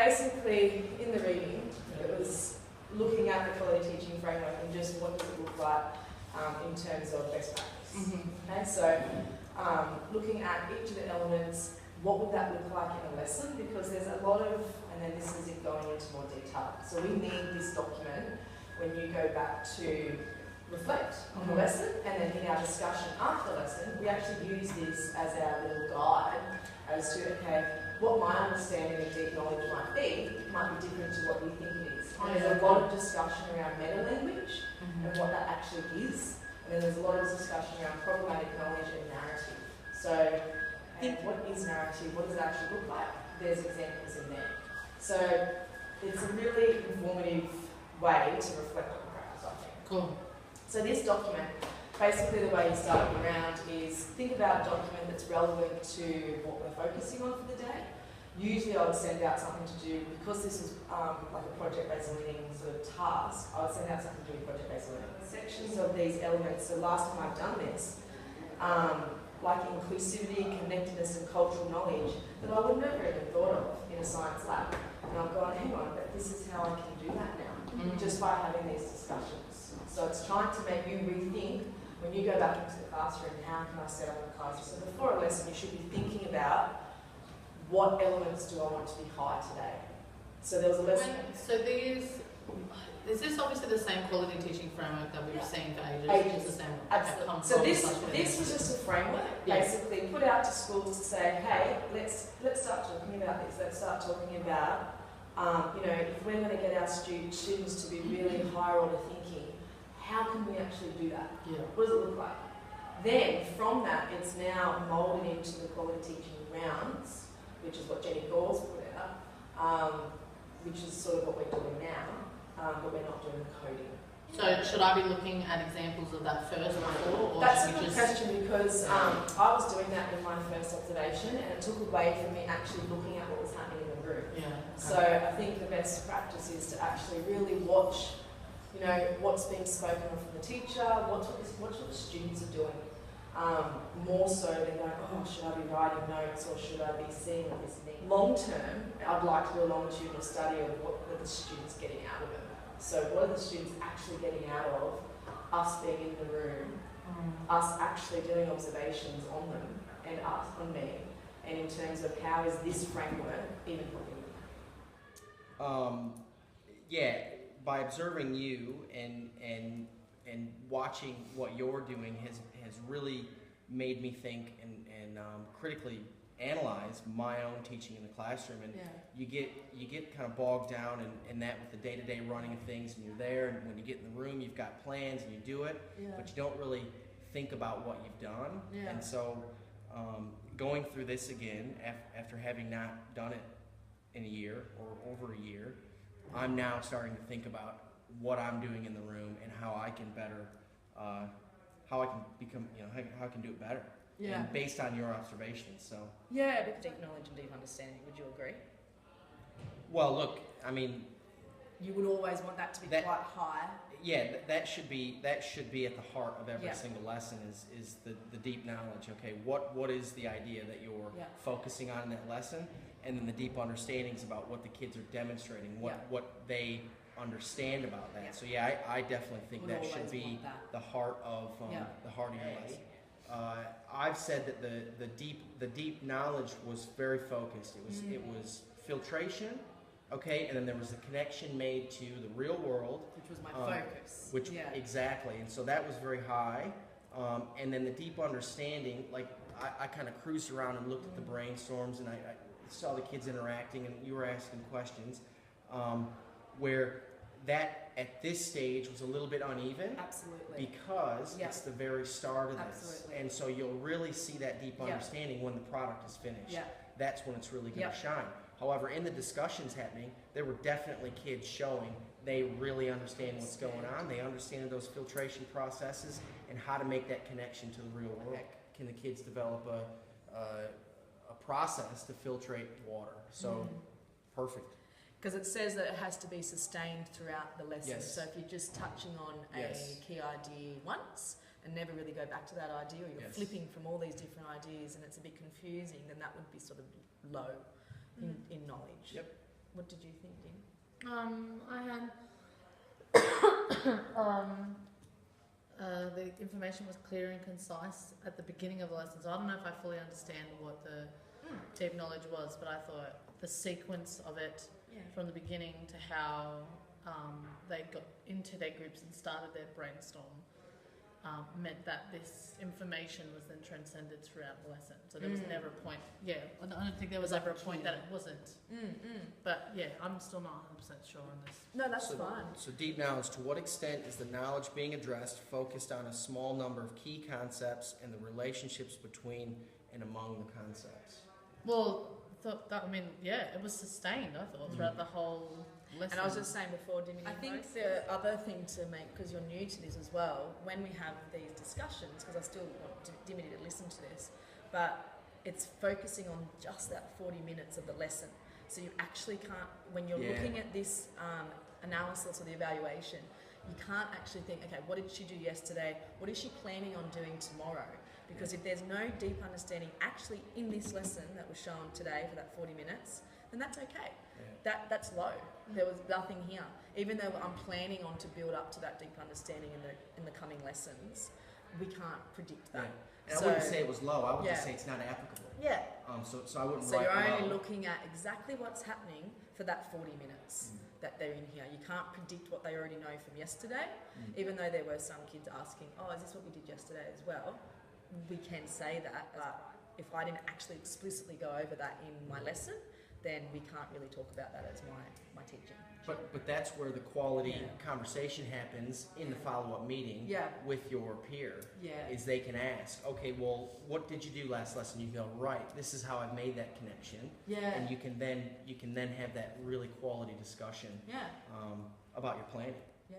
basically, in the reading, it was looking at the quality teaching framework and just what does it look like in terms of best practice. Okay, so looking at each of the elements, what would that look like in a lesson? Because there's a lot of, and then this is it going into more detail. So we need this document when you go back to reflect on the lesson, and then in our discussion after the lesson, we actually use this as our little guide as to, okay, what my understanding of deep knowledge might be different to what you think it is. And there's a lot of discussion around meta-language and what that actually is. And then there's a lot of discussion around problematic knowledge and narrative. So, what is narrative? What does it actually look like? There's examples in there. So, it's a really informative way to reflect on practice, I think. Cool. So this document, basically the way you start around is think about a document that's relevant to what we're focusing on for the day. Usually I would send out something to do, because this is like a project-based learning sort of task, I would send out something to do with project-based learning. Sections of these elements, so last time I've done this, like inclusivity, connectedness and cultural knowledge, that I would never even thought of in a science lab. And I've gone, hang on, but this is how I can do that now, just by having these discussions. So it's trying to make you rethink, when you go back into the classroom, how can I set up a classroom? So before a lesson, you should be thinking about what elements do I want to be high today. So there was a lesson. So is this obviously the same quality teaching framework that we've seen for ages? It's the same. Absolutely. So this was just a framework, basically put out to schools to say, hey, let's start talking about this. Let's start talking about, you know, if we're going to get our students to be really higher order thinking, how can we actually do that? What does it look like? Then from that, it's now moulded into the quality teaching rounds, which is what Jenny Gauls put out, which is sort of what we're doing now, but we're not doing the coding. So should I be looking at examples of that first before? Or that's a good question, because I was doing that in my first observation, and it took away from me actually looking at what was happening in the room. So I think the best practice is to actually really watch, you know, what's being spoken of from the teacher, watch what the students are doing. More so than going, oh, should I be writing notes or should I be seeing what this means? Long term, I'd like to do a longitudinal study of what are the students getting out of it. So what are the students actually getting out of us being in the room, us actually doing observations on them and us on me, and in terms of how is this framework even helping them? Yeah, by observing you and watching what you're doing has really made me think and critically analyze my own teaching in the classroom. And you get kind of bogged down in that with the day-to-day running of things, and you're there, and when you get in the room you've got plans and you do it, but you don't really think about what you've done. And so going through this again after having not done it in a year or over a year, I'm now starting to think about what I'm doing in the room and how I can better, how I can become, you know, how I can do it better. And based on your observations, so. Yeah, because deep knowledge and deep understanding, would you agree? Well, look, I mean. You would always want that to be quite high. Yeah, that should be at the heart of every single lesson is the deep knowledge. Okay, what is the idea that you're focusing on in that lesson, and then the deep understandings about what the kids are demonstrating, what they understand about that. So I definitely think that should be the heart of the heart of your lesson. I've said that the deep knowledge was very focused. It was filtration. Okay, and then there was a connection made to the real world, which was my focus. Exactly, and so that was very high. And then the deep understanding, like I kind of cruised around and looked at the brainstorms, and I saw the kids interacting, and you were asking questions, where that at this stage was a little bit uneven. Absolutely. Because it's the very start of this. Absolutely. And so you'll really see that deep understanding when the product is finished. That's when it's really going to shine. However, in the discussions happening, there were definitely kids showing they really understand what's going on. They understand those filtration processes and how to make that connection to the real world. Can the kids develop a process to filtrate water? So, perfect. Because it says that it has to be sustained throughout the lesson. So if you're just touching on a key idea once and never really go back to that idea, or you're flipping from all these different ideas and it's a bit confusing, then that would be sort of low in knowledge. What did you think, Dean? I had the information was clear and concise at the beginning of the lesson. So I don't know if I fully understand what the deep knowledge was, but I thought the sequence of it Yeah. from the beginning to how they got into their groups and started their brainstorm meant that this information was then transcended throughout the lesson. So there was never a point, I don't think there was ever a point that it wasn't. But yeah, I'm still not 100% sure on this. No, that's So- fine. So deep knowledge, to what extent is the knowledge being addressed focused on a small number of key concepts and the relationships between and among the concepts? Well, it was sustained, I thought, throughout the whole lesson. And I was just saying before, Dimity, I think the other thing to make, because you're new to this as well, when we have these discussions, because I still want Dimity to listen to this, but it's focusing on just that 40 minutes of the lesson. So you actually can't, when you're looking at this analysis or the evaluation, you can't actually think, okay, what did she do yesterday? What is she planning on doing tomorrow? Because if there's no deep understanding actually in this lesson that was shown today for that 40 minutes, then that's okay. That's low. There was nothing here. Even though I'm planning on to build up to that deep understanding in the coming lessons, we can't predict that. And I wouldn't say it was low. I would just say it's not applicable. Yeah. So I wouldn't So write you're only low. looking at exactly what's happening for that 40 minutes that they're in here. You can't predict what they already know from yesterday, even though there were some kids asking, oh, is this what we did yesterday as well? We can say that, but if I didn't actually explicitly go over that in my lesson, then we can't really talk about that as my teaching. But that's where the quality conversation happens in the follow-up meeting with your peer. Yeah. Is they can ask, okay, well, what did you do last lesson? You go, right, this is how I made that connection. Yeah. And you can then have that really quality discussion Yeah. about your planning. Yeah.